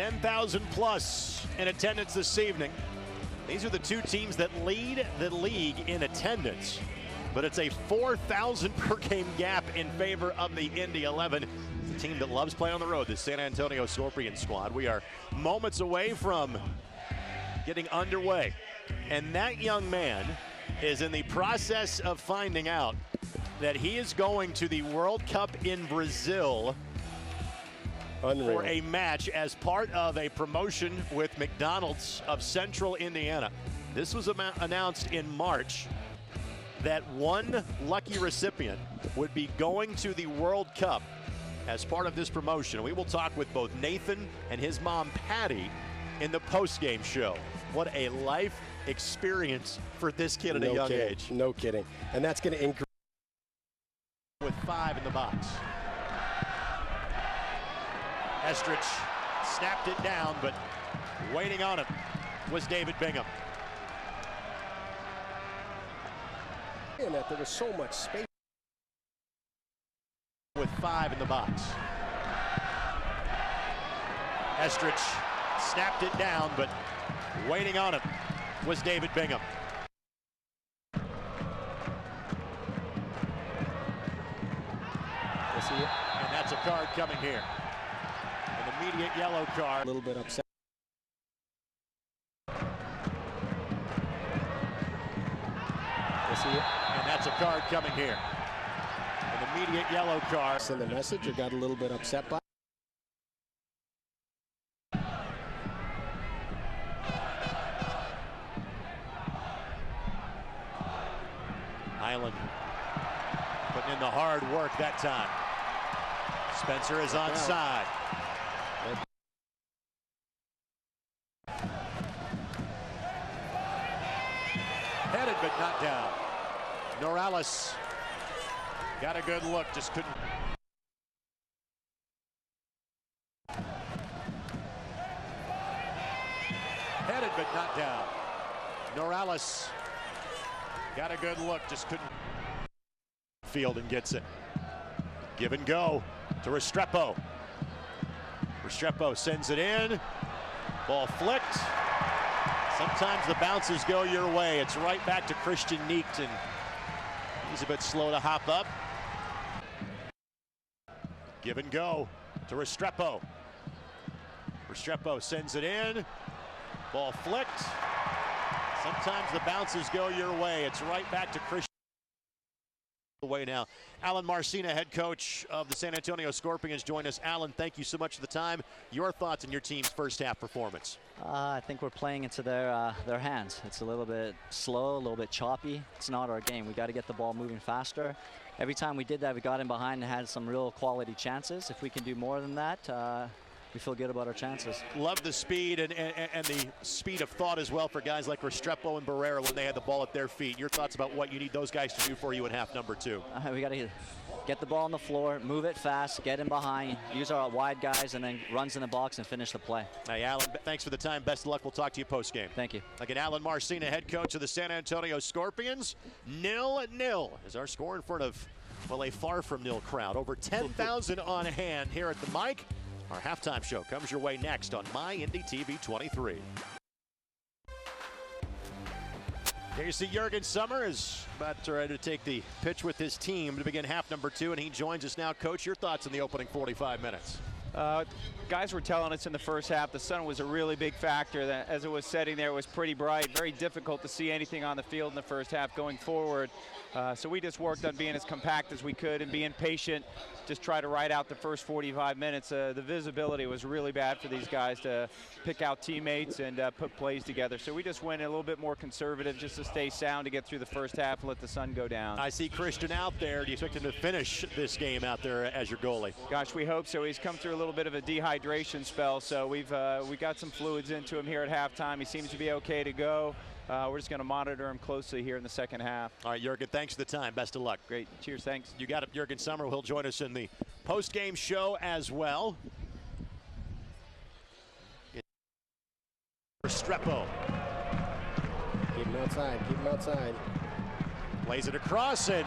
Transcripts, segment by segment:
10,000 plus in attendance this evening. These are the two teams that lead the league in attendance, but it's a 4,000 per game gap in favor of the Indy 11. It's a team that loves playing on the road, the San Antonio Scorpions squad. We are moments away from getting underway, and that young man is in the process of finding out that he is going to the World Cup in Brazil. Unreal. For a match as part of a promotion with McDonald's of Central Indiana. This was announced in March that one lucky recipient would be going to the World Cup as part of this promotion. We will talk with both Nathan and his mom, Patty, in the post-game show. What a life experience for this kid at a young age. No kidding. And that's going to increase. With 5 in the box. Estrich snapped it down, but waiting on him was David Bingham. And that there was so much space. With 5 in the box. Estrich snapped it down, but waiting on him was David Bingham. And that's a card coming here. An immediate yellow card. A little bit upset. And that's a card coming here. An immediate yellow card. Send the message or got a little bit upset by. Highland putting in the hard work that time. Spencer is onside. Headed but not down. Norales got a good look, just couldn't. Headed but not down. Norales got a good look, just couldn't. Field and gets it. Give and go to Restrepo. Restrepo sends it in. Ball flicked. Sometimes the bounces go your way. It's right back to Christian Neekton. He's a bit slow to hop up. Give and go to Restrepo. Restrepo sends it in. Ball flicked. Sometimes the bounces go your way. It's right back to Christian. Away now. Alan Marcina, head coach of the San Antonio Scorpions, join us. Alan, thank you so much for the time. Your thoughts on your team's first half performance? I think we're playing into their hands. It's a little bit slow, a little bit choppy. It's not our game. We got to get the ball moving faster. Every time we did that, we got in behind and had some real quality chances. If we can do more than that, we feel good about our chances. Love the speed and the speed of thought as well for guys like Restrepo and Barrera when they had the ball at their feet. Your thoughts about what you need those guys to do for you in half number 2? We got to get the ball on the floor, move it fast, get in behind, use our wide guys, and then runs in the box and finish the play. Hey, Alan, thanks for the time. Best of luck. We'll talk to you post-game. Thank you. Again, Alan Marcina, head coach of the San Antonio Scorpions. 0-0 is our score in front of, well, a far from nil crowd. Over 10,000 on hand here at the mic. Our halftime show comes your way next on My Indy TV 23. Here you see Jurgen Sommer is about to ready to take the pitch with his team to begin half number 2, and he joins us now. Coach, your thoughts on the opening 45 minutes? Guys were telling us in the first half the sun was a really big factor. That as it was setting there, it was pretty bright, very difficult to see anything on the field in the first half going forward. So we just worked on being as compact as we could and being patient, just try to ride out the first 45 minutes. The visibility was really bad for these guys to pick out teammates and put plays together. So we just went a little bit more conservative just to stay sound to get through the first half and let the sun go down. I see Christian out there. Do you expect him to finish this game out there as your goalie? Gosh, we hope so. He's come through a little bit of a dehydration spell, so we got some fluids into him here at halftime. He seems to be okay to go. We're just going to monitor him closely here in the second half. All right, Jurgen, thanks for the time. Best of luck. Great. Cheers. Thanks. You got it. Jurgen Sommer will join us in the post-game show as well. Restrepo. Keep him outside. Keep him outside. Plays it across, and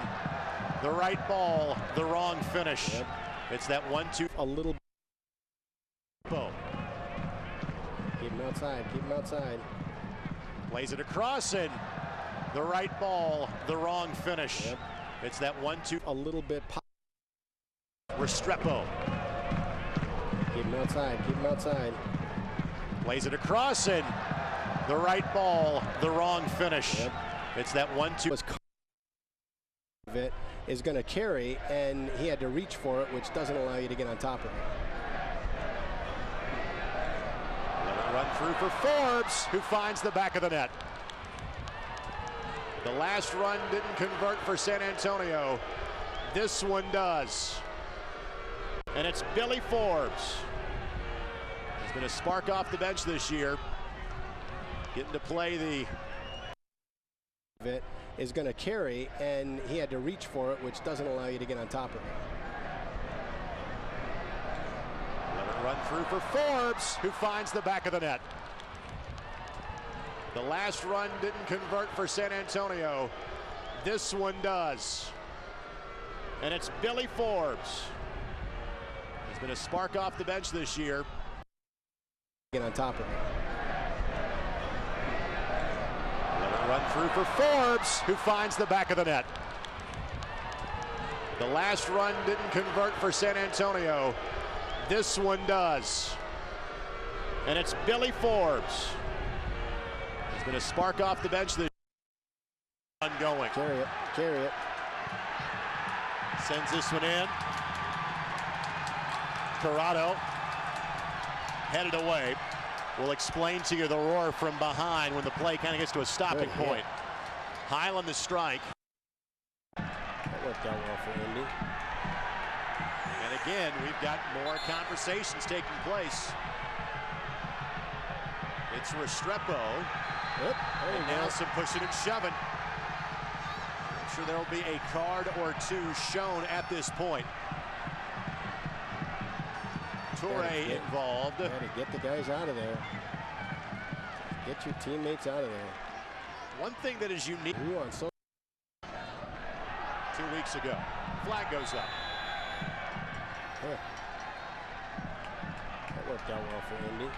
the right ball, the wrong finish. Yep. It's that 1-2. A little. outside. Keep him outside. Plays it across and the right ball, the wrong finish. Yep. It's that 1-2. A little bit. Restrepo Keep him outside. Keep him outside. plays it across and the right ball, the wrong finish. Yep. It's that 1-2. Was of it is going to carry, and he had to reach for it, which doesn't allow you to get on top of it. Let it run through for Forbes, who finds the back of the net. The last run didn't convert for San Antonio. This one does. And it's Billy Forbes. He's been a spark off the bench this year. Getting to play the... It is going to carry, and he had to reach for it, which doesn't allow you to get on top of it. Let it run through for Forbes, who finds the back of the net. The last run didn't convert for San Antonio. This one does. And it's Billy Forbes. He's been a spark off the bench this year. Get on top of it. Let it run through for Forbes, who finds the back of the net. The last run didn't convert for San Antonio. This one does. And it's Billy Forbes. He's been a spark off the bench this year. Ongoing. Carry it. Carry it. Sends this one in. Corrado headed away. We'll explain to you the roar from behind when the play kind of gets to a stopping point. Highland the strike. That worked out well for Indy. And again, we've got more conversations taking place. It's Restrepo. Yep. And now some pushing and shoving. I'm sure there will be a card or two shown at this point. Torre involved. Got to get the guys out of there. Get your teammates out of there. One thing that is unique. 2 weeks ago. Flag goes up. Huh. That worked out well for Indy.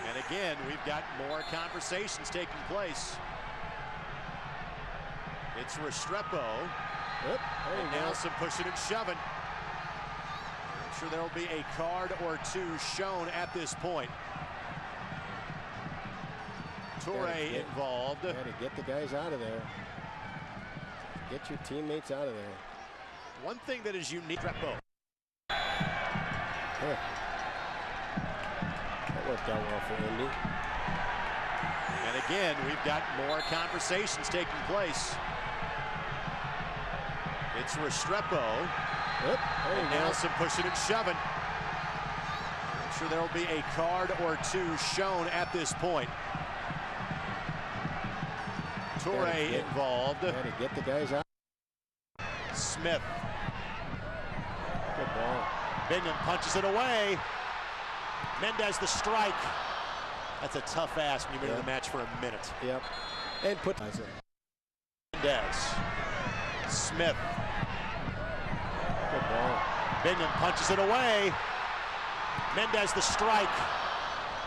And again, we've got more conversations taking place. It's Restrepo. Yep. And now some pushing and shoving. I'm sure there will be a card or two shown at this point. Torre involved. Got to get the guys out of there. Get your teammates out of there. One thing that is unique. Restrepo. Huh. That worked out well for Indy. And again, we've got more conversations taking place. It's Restrepo. Yep. And now some pushing and shoving. I'm sure there will be a card or two shown at this point. Torre involved. Got to get the guys out. Smith. Good ball. Bingham punches it away. Mendez the strike. That's a tough ask when you've been in the match for a minute. Yep. And put Mendez. Smith. Good ball. Bingham punches it away. Mendez the strike.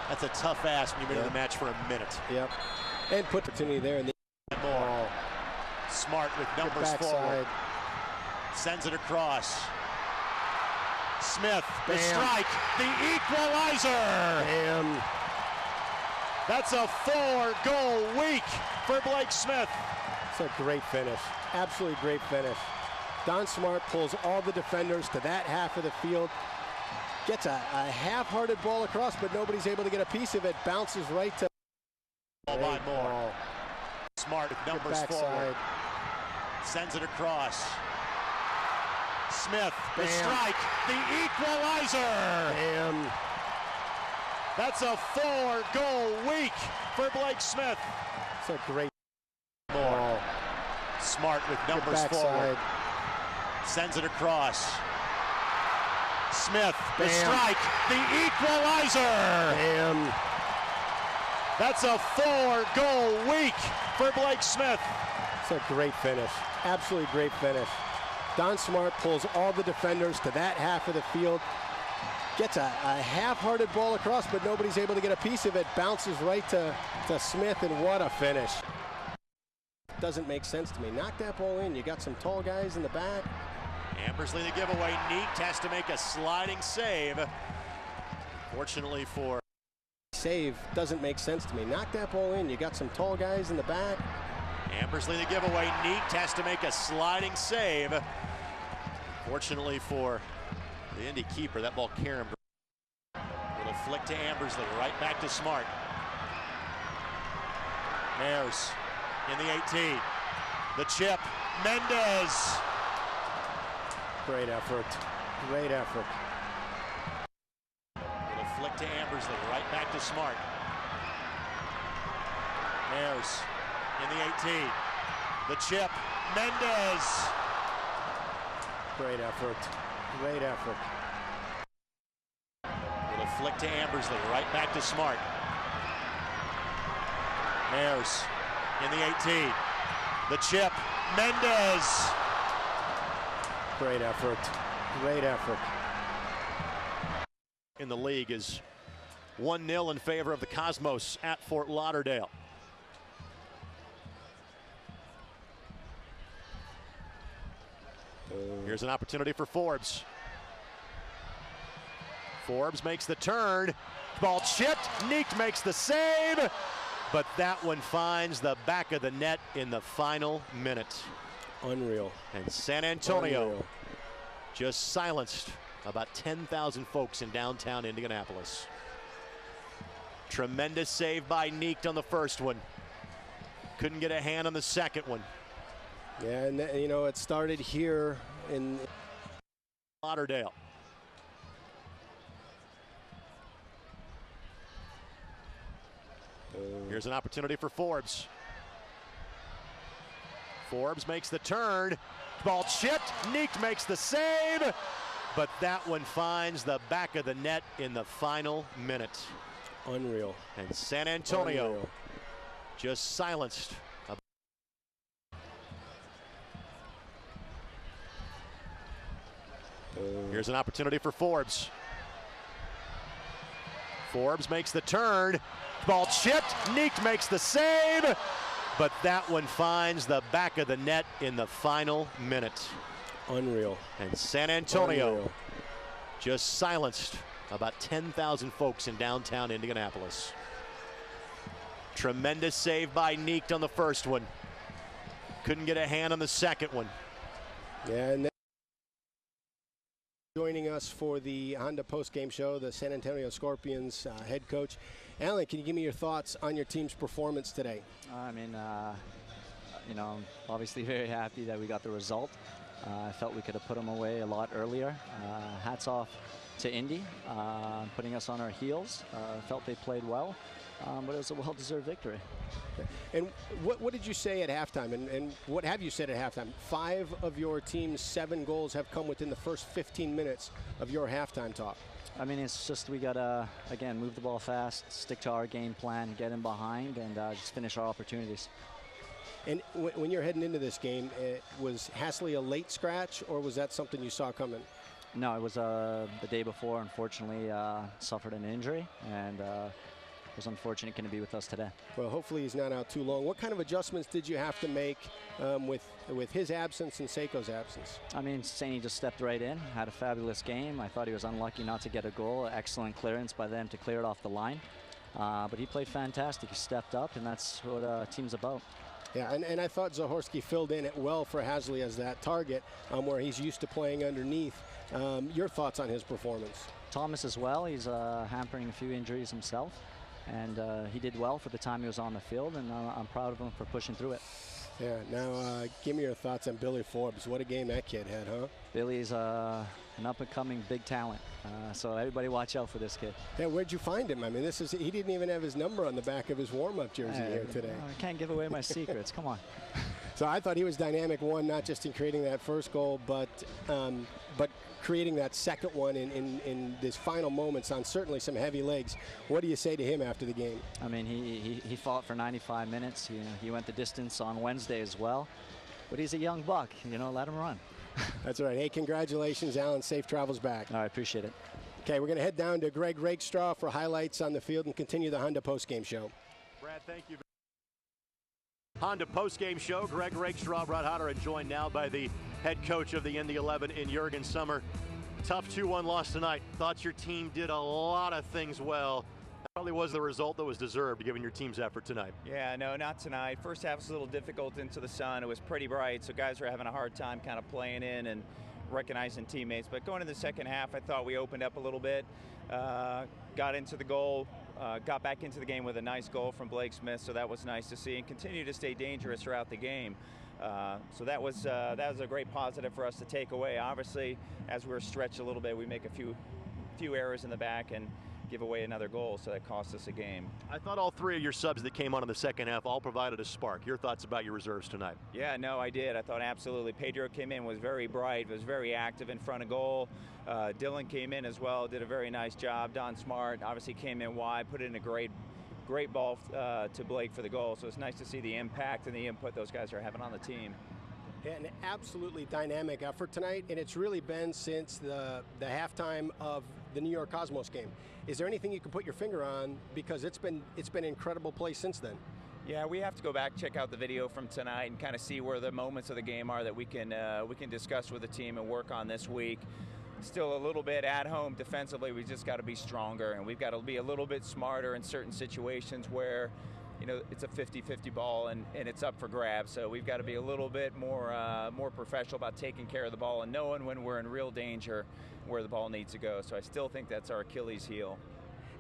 That's a tough ask when you've been in the match for a minute. Yep. And put opportunity there in the more. Smart with numbers forward. Sends it across. Smith, the strike, the equalizer. Damn. That's a 4-goal week for Blake Smith. It's a great finish. Absolutely great finish. Don Smart pulls all the defenders to that half of the field. Gets a half-hearted ball across, but nobody's able to get a piece of it. Bounces right to By more. Smart with numbers forward. Sends it across. Smith, the strike, the equalizer. Damn. That's a 4-goal week for Blake Smith. It's a great more. Smart with numbers forward. Sends it across. Smith, the strike, the equalizer. Damn. That's a 4-goal week for Blake Smith. It's a great finish. Absolutely great finish. Don Smart pulls all the defenders to that half of the field. Gets a half-hearted ball across, but nobody's able to get a piece of it. Bounces right to Smith, and what a finish. Doesn't make sense to me. Knock that ball in. You got some tall guys in the back. Ambersley the giveaway. Neat has to make a sliding save. Fortunately for... Save doesn't make sense to me. Knock that ball in. You got some tall guys in the back. Ambersley the giveaway. Neat has to make a sliding save. Fortunately for the Indy keeper, that ball carried him. Little flick to Ambersley, right back to Smart. Ayers in the 18. The chip, Mendez. Great effort. Great effort. Little flick to Ambersley, right back to Smart. Ayers in the 18. The chip, Mendez. Great effort. Great effort. Little flick to Ambersley, right back to Smart. Ayers in the 18. The chip, Mendez. Great effort. Great effort. In the league is 1-0 in favor of the Cosmos at Fort Lauderdale. Here's an opportunity for Forbes. Forbes makes the turn. Ball chipped. Neek makes the save. But that one finds the back of the net in the final minute. Unreal. And San Antonio Unreal. just silenced about 10,000 folks in downtown Indianapolis. Tremendous save by Neek on the first one. Couldn't get a hand on the second one. Yeah, and you know, it started here in Lauderdale. Here's an opportunity for Forbes. Forbes makes the turn. Ball chipped. Neek makes the save. But that one finds the back of the net in the final minute. Unreal. And San Antonio Unreal. just silenced. Here's an opportunity for Forbes. Forbes makes the turn. Ball chipped. Neek makes the save. But that one finds the back of the net in the final minute. Unreal. And San Antonio Unreal. just silenced about 10,000 folks in downtown Indianapolis. Tremendous save by Neek on the first one. Couldn't get a hand on the second one. Yeah, and joining us for the Honda post-game show, the San Antonio Scorpions head coach. Alan, can you give me your thoughts on your team's performance today? I mean, you know, obviously very happy that we got the result. I felt we could have put them away a lot earlier. Hats off to Indy, putting us on our heels. Felt they played well, but it was a well-deserved victory. And what did you say at halftime? And what have you said at halftime? 5 of your team's 7 goals have come within the first 15 minutes of your halftime talk. I mean, it's just we got to, again, move the ball fast, stick to our game plan, get in behind, and just finish our opportunities. And when you're heading into this game, was Hasley a late scratch, or was that something you saw coming? No, it was the day before. Unfortunately, suffered an injury, and it was unfortunate he couldn't be with us today. Well, hopefully he's not out too long. What kind of adjustments did you have to make with his absence and Seiko's absence? I mean, Saini just stepped right in, had a fabulous game. I thought he was unlucky not to get a goal. Excellent clearance by them to clear it off the line. But he played fantastic. He stepped up, and that's what a team's about. Yeah, and I thought Zahorski filled in it well for Hasley as that target, where he's used to playing underneath. Your thoughts on his performance? Thomas as well. He's hampering a few injuries himself. And he did well for the time he was on the field, and I'm proud of him for pushing through it. Yeah, now give me your thoughts on Billy Forbes. What a game that kid had, huh? Billy's an up-and-coming big talent, so everybody watch out for this kid. Yeah, where'd you find him? I mean, he didn't even have his number on the back of his warm-up jersey here today. I can't give away my secrets, come on. So I thought he was dynamic, one, not just in creating that first goal, but creating that second one in his final moments on certainly some heavy legs. What do you say to him after the game? I mean, he fought for 95 minutes. He went the distance on Wednesday as well. But he's a young buck, let him run. That's right. Hey, congratulations, Alan. Safe travels back. All right, appreciate it. Okay, we're going to head down to Greg Rakestraw for highlights on the field and continue the Honda postgame show. Brad, thank you. Honda postgame show. Greg Rakestraw, Brad Hodder, and joined now by the head coach of the Indy 11 in Jurgen Sommer. Tough 2-1 loss tonight. Thought your team did a lot of things well. That probably was the result that was deserved given your team's effort tonight. Yeah, no, not tonight. First half was a little difficult into the sun. It was pretty bright, so guys were having a hard time kind of playing in and recognizing teammates. But going into the second half, I thought we opened up a little bit, got into the goal, got back into the game with a nice goal from Blake Smith, so that was nice to see, and continue to stay dangerous throughout the game. So that was a great positive for us to take away. Obviously, as we were stretched a little bit, we make a few errors in the back and give away another goal, so that cost us a game. I thought all three of your subs that came on in the second half all provided a spark. Your thoughts about your reserves tonight? Yeah, no, I did. I thought absolutely. Pedro came in, was very bright, was very active in front of goal. Dylan came in as well, did a very nice job. Don Smart obviously came in wide, put in a great ball to Blake for the goal. So it's nice to see the impact and the input those guys are having on the team. Yeah, an absolutely dynamic effort tonight, and it's really been since the halftime of the New York Cosmos game. Is there anything you can put your finger on, because it's been incredible play since then? Yeah, we have to go back, check out the video from tonight, and kind of see where the moments of the game are that we can discuss with the team and work on this week. Still a little bit at home defensively. We just got to be stronger, and we've got to be a little bit smarter in certain situations where, you know, it's a 50-50 ball and it's up for grabs. So we've got to be a little bit more professional about taking care of the ball and knowing when we're in real danger where the ball needs to go. So I still think that's our Achilles heel.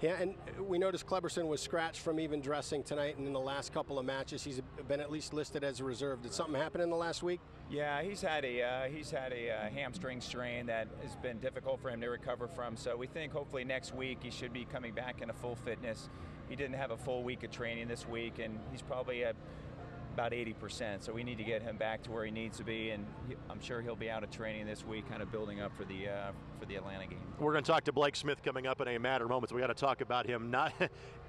Yeah, and we noticed Kleberson was scratched from even dressing tonight, and in the last couple of matches he's been at least listed as a reserve. Did something happen in the last week? Yeah, he's had a hamstring strain that has been difficult for him to recover from. So we think hopefully next week he should be coming back into full fitness. He didn't have a full week of training this week, and he's probably at about 80%. So we need to get him back to where he needs to be, and I'm sure he'll be out of training this week, kind of building up for the Atlanta game. We're going to talk to Blake Smith coming up in a matter of moments. We got to talk about him.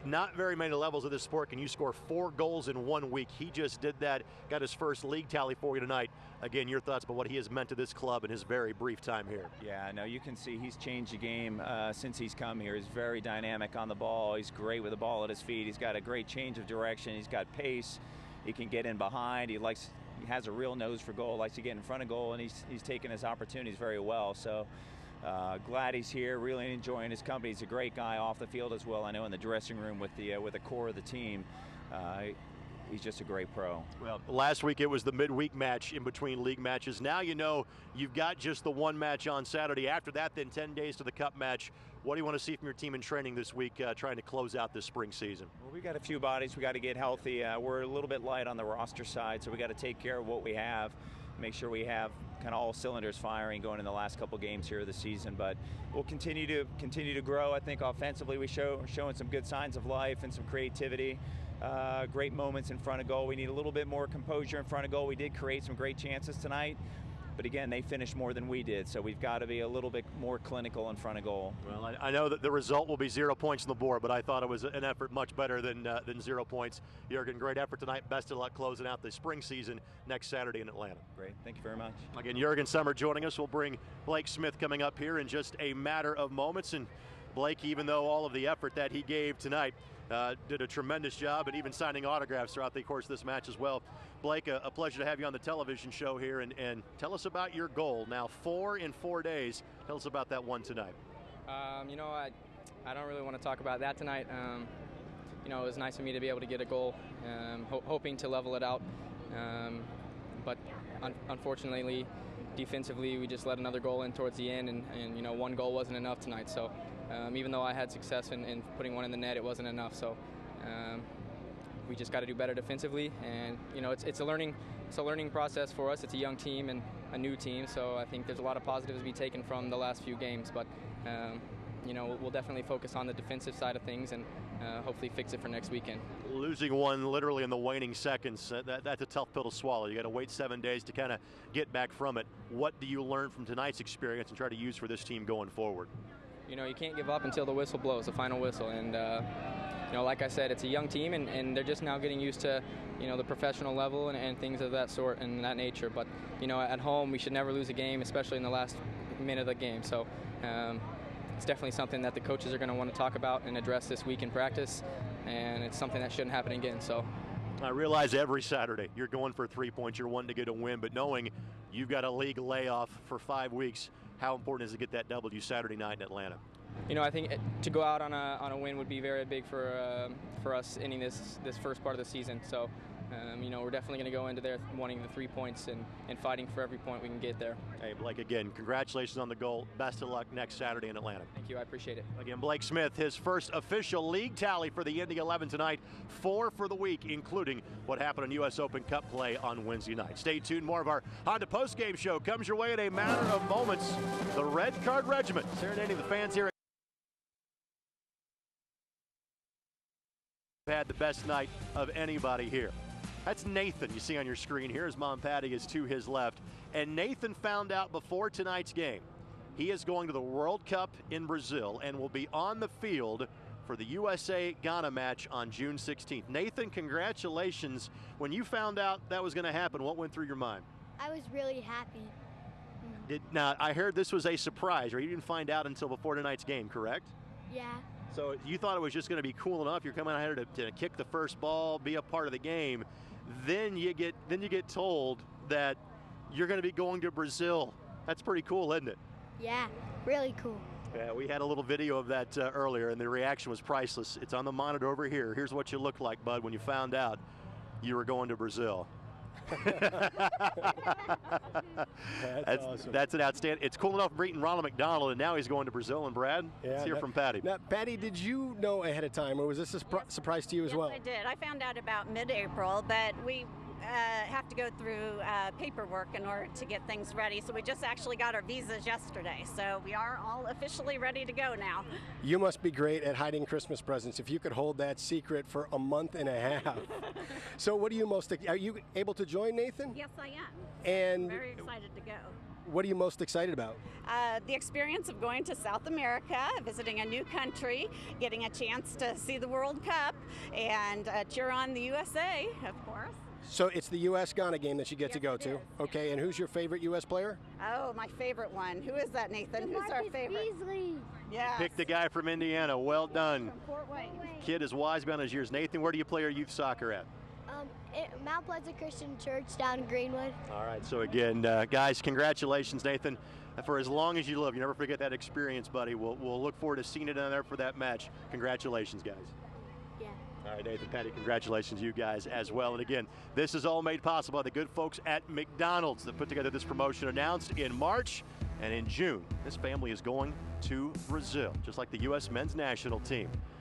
Not very many levels of this sport can you score 4 goals in 1 week. He just did that, got his first league tally for you tonight. Again, your thoughts about what he has meant to this club in his very brief time here. Yeah, no, you can see he's changed the game since he's come here. He's very dynamic on the ball. He's great with the ball at his feet. He's got a great change of direction. He's got pace. He can get in behind. He has a real nose for goal, likes to get in front of goal, and he's taking his opportunities very well. So glad he's here, really enjoying his company. He's a great guy off the field as well. I know in the dressing room with the core of the team, he's just a great pro. Well, last week it was the midweek match in between league matches. Now you know you've got just the one match on Saturday. After that, then 10 days to the cup match. What do you want to see from your team in training this week, trying to close out this spring season? Well, we got a few bodies. We got to get healthy. We're a little bit light on the roster side, so we got to take care of what we have, make sure we have kind of all cylinders firing going in the last couple games here of the season. But we'll continue to grow. I think offensively we're showing some good signs of life and some creativity. Great moments in front of goal. We need a little bit more composure in front of goal. We did create some great chances tonight, but again, they finished more than we did, so we've got to be a little bit more clinical in front of goal. Well, I know that the result will be 0 points on the board, but I thought it was an effort much better than 0 points. Jurgen, great effort tonight. Best of luck closing out the spring season next Saturday in Atlanta. Great, thank you very much. Again, Jurgen Sommer joining us. We'll bring Blake Smith coming up here in just a matter of moments. And Blake, even though all of the effort that he gave tonight, did a tremendous job, and even signing autographs throughout the course of this match as well. Blake, a pleasure to have you on the television show here, and tell us about your goal. Now 4 in 4 days. Tell us about that one tonight. You know, I don't really want to talk about that tonight. You know, it was nice of me to be able to get a goal, hoping to level it out. But unfortunately, defensively, we just let another goal in towards the end, and you know, 1 goal wasn't enough tonight. So even though I had success in putting 1 in the net, it wasn't enough. So we just got to do better defensively, and you know, it's a learning process for us. It's a young team and a new team, so I think there's a lot of positives to be taken from the last few games. But you know, we'll definitely focus on the defensive side of things and hopefully fix it for next weekend. Losing 1 literally in the waning seconds, that's a tough pill to swallow. You got to wait 7 days to kind of get back from it. What do you learn from tonight's experience and try to use for this team going forward? You know, you can't give up until the whistle blows, the final whistle. And, you know, like I said, it's a young team, and they're just now getting used to, you know, the professional level and things of that sort and that nature. But, you know, at home, we should never lose a game, especially in the last minute of the game. So it's definitely something that the coaches are going to want to talk about and address this week in practice, and it's something that shouldn't happen again. So I realize every Saturday you're going for 3 points, you're wanting to get a win, but knowing you've got a league layoff for 5 weeks, how important is it to get that W Saturday night in Atlanta? You know, I think to go out on a win would be very big for us ending this first part of the season. So, you know, we're definitely going to go into there wanting the 3 points and fighting for every point we can get there. Hey, Blake, again, congratulations on the goal. Best of luck next Saturday in Atlanta. Thank you. I appreciate it. Again, Blake Smith, his first official league tally for the Indy 11 tonight. 4 for the week, including what happened in U.S. Open Cup play on Wednesday night. Stay tuned. More of our Honda postgame show comes your way in a matter of moments. The Red Card Regiment serenading the fans here. Had the best night of anybody here. That's Nathan you see on your screen here. His mom Patty is to his left. And Nathan found out before tonight's game he is going to the World Cup in Brazil and will be on the field for the USA-Ghana match on June 16th. Nathan, congratulations. When you found out that was going to happen, what went through your mind? I was really happy. Now, I heard this was a surprise, or you didn't find out until before tonight's game, correct? Yeah. So you thought it was just going to be cool enough. You're coming out here to kick the first ball, be a part of the game. Then you get told that you're going to be going to Brazil. That's pretty cool, isn't it? Yeah, really cool. Yeah, we had a little video of that earlier, and the reaction was priceless. It's on the monitor over here. Here's what you looked like, bud, when you found out you were going to Brazil. That's awesome. That's an outstanding. It's cool enough meeting Ronald McDonald, and now he's going to Brazil. And Brad, let's hear from Patty. Now, Patty, did you know ahead of time, or was this a surprise to you as well? Yes, I did. I found out about mid-April, but we have to go through paperwork in order to get things ready. So we just actually got our visas yesterday. So we are all officially ready to go now. You must be great at hiding Christmas presents if you could hold that secret for a month and a half. So what are you able to join, Nathan? Yes, I am. And I'm very excited to go. What are you most excited about? The experience of going to South America, visiting a new country, getting a chance to see the World Cup, and cheer on the USA, of course. So it's the U.S.-Ghana game that you get to go it to. is, Okay, and who's your favorite U.S. player? Oh, my favorite one. Who is that, Nathan? Who's our favorite? Beasley. Yeah. Pick the guy from Indiana. Well done. From Fort Wayne. Kid is wise beyond his years. Nathan, where do you play your youth soccer at? Mount Pleasant Christian Church down in Greenwood. All right, so again, guys, congratulations, Nathan. For as long as you live, you never forget that experience, buddy. We'll look forward to seeing it down there for that match. Congratulations, guys. Yeah. All right, Nathan, Patty, congratulations to you guys as well. And again, this is all made possible by the good folks at McDonald's that put together this promotion, announced in March. And in June, this family is going to Brazil, just like the U.S. men's national team.